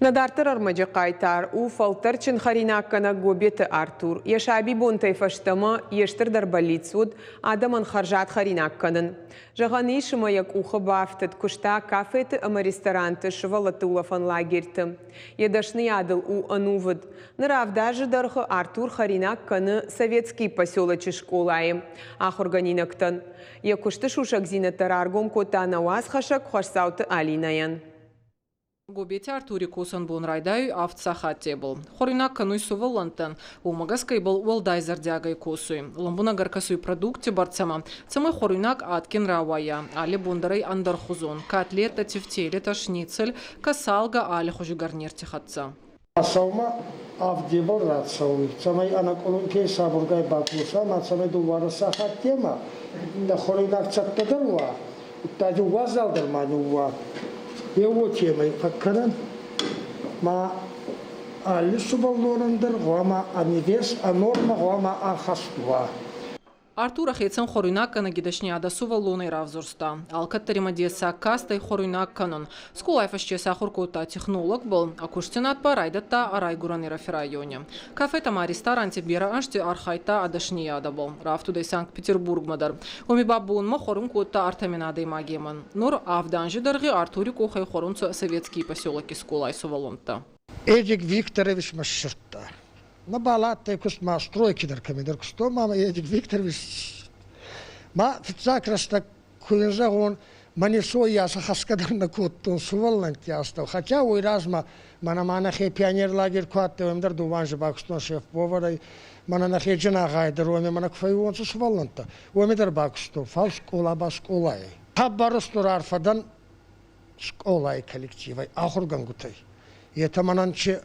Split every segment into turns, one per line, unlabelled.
Надартыр армаджы қайтар, у фалтарчын харинаққана гобеті Артур. Ешаби бонтай фаштама, ештір дарбалицуд, адаман харжат харинаққанын. Жағаны шымаяк ухы бафтыд, күшта кафеті ама ресторанты шывалаты улафан лагерті. Едашны адыл у анувыд. Наравдажы дархы Артур харинаққаны советский поселочы школайы. Ахурганинақтан. Якушты шушак зинатар аргом кота науаз хашак хашсауты алинаян.
Гобети Артури косан бун райдаю автсахатте был. Хоринак кануй сувалантан. Умагаскай был уалдайзар дягай косуй. Ламбуна гаркасуй продукте барцама. Цамай хоринак аткин равая. Али бундарай андархузон. Котлета, тефтелета, шницель, касалга, али хожу гарнир тихатца.
Асаума авдебор рацауй. Цамай анаколункей сабургай бакуса. Мацамай дувара сахаттема. Да хоринак цаттадырва. Тади уазалдыр манюва. Его темой какканан ма алисубаллорандыр гома анивес анорма гома ахастуа.
Артура хейцен хоринак кана гидашни адасува луной равзурста. Алкаттарима деса кастай хоринак канон. Скулайфашче сахуркота технолог был, а куштинат парайдатта арайгуранира в районе. Кафетама ресторанте бира ашти архайта адашнияда был. Рафтудей Санкт-Петербург мадар. Умибабун ма хорункота артаминадей магеман. Нур авданжи дарги Артури кухай хорунца советский поселок Скулай сувалонта.
Эдик Викторович Маширта. На балате кусма стройки даркамидер кусто мама Эдик Викторович ма фицакраста куинжа он манисо я сахаскадар на коттон суваланти астав. Хотя ой разма мана хе пионер лагерь куатте өмдер дуванжи бакстон шеф поварай мана на хе жена гайдер оме мана кфайвон суваланта. Омедер баксто фал школа басколай. Табарыстур арфадан школай коллективай ахургангутай. И это мананче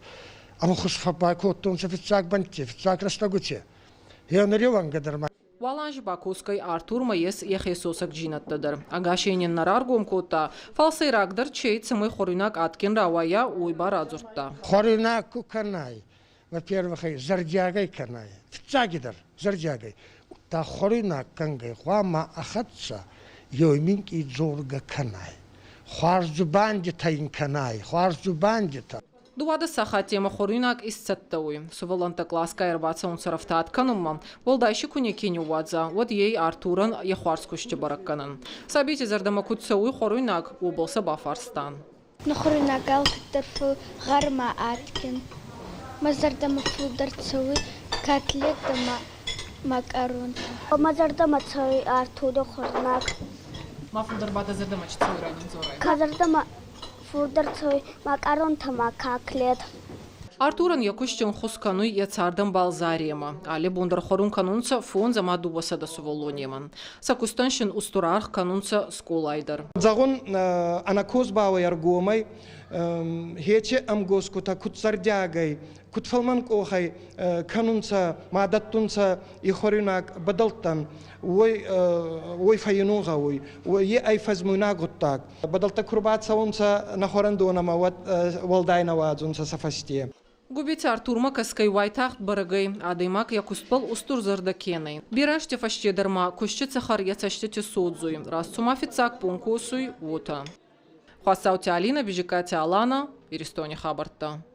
Амхус фабакоттон фицак банти, фицак растагуте. Я нареван гадарма.
Валанж бакускай Артур маес ехесосак джинаттадыр. Агашенин нараргом кота фалсай рагдар чейт самый хоринак аткин равая уйбар азуртта.
Хоринак канай. Во-первых, зардягай канай. Фицагидар, зардягай. Та хоринак кангай хуама ахатса йойминк и зорга канай. Хуарзу бандитаин канай, хуарзу бандита.
Дувада сахатема хоринак исцаттауи. Суваланта класска ербаца он сарафтат канумма. Волдайши кунекини уадза. Вот ей Артуран яхварскушти баракканан. Сабити зардама кутсауи хоринак уболса бафарстан.
Но хоринак алкатарфу гарма аткин. Мазардама фударцауи котлета макарон. Мазардама цауи Артура хоринак.
Мафударбата зардама чцауи ранин зорай.
Казардама фударцауи макарон тама котлет.
Артуран якущен хускануй яцардан балзариема. Али бундар хорун канунца фон замадубаса да суволониеман. Сакустаншин устурарх канунца сколайдар.
Загон анакоз бава яргомай хече амгоскута кутсардягай кутфалман кохай канунца мадаттунца и хоринак бадалтан ой фаинуга ой е айфазмуна гуттак бадалта курбаца унца на хорандона мават валдайна вадзунца сафасте.
Губити Артурма каскай вайтахт барагай, адаймак якуспал устур зардакенай. Бираште фаштедарма, кущица харьяцаштете содзуй, расцума фицак пункусуй, вота. Хвасаути Алина, бежикати Алана, Иристони Хабарта.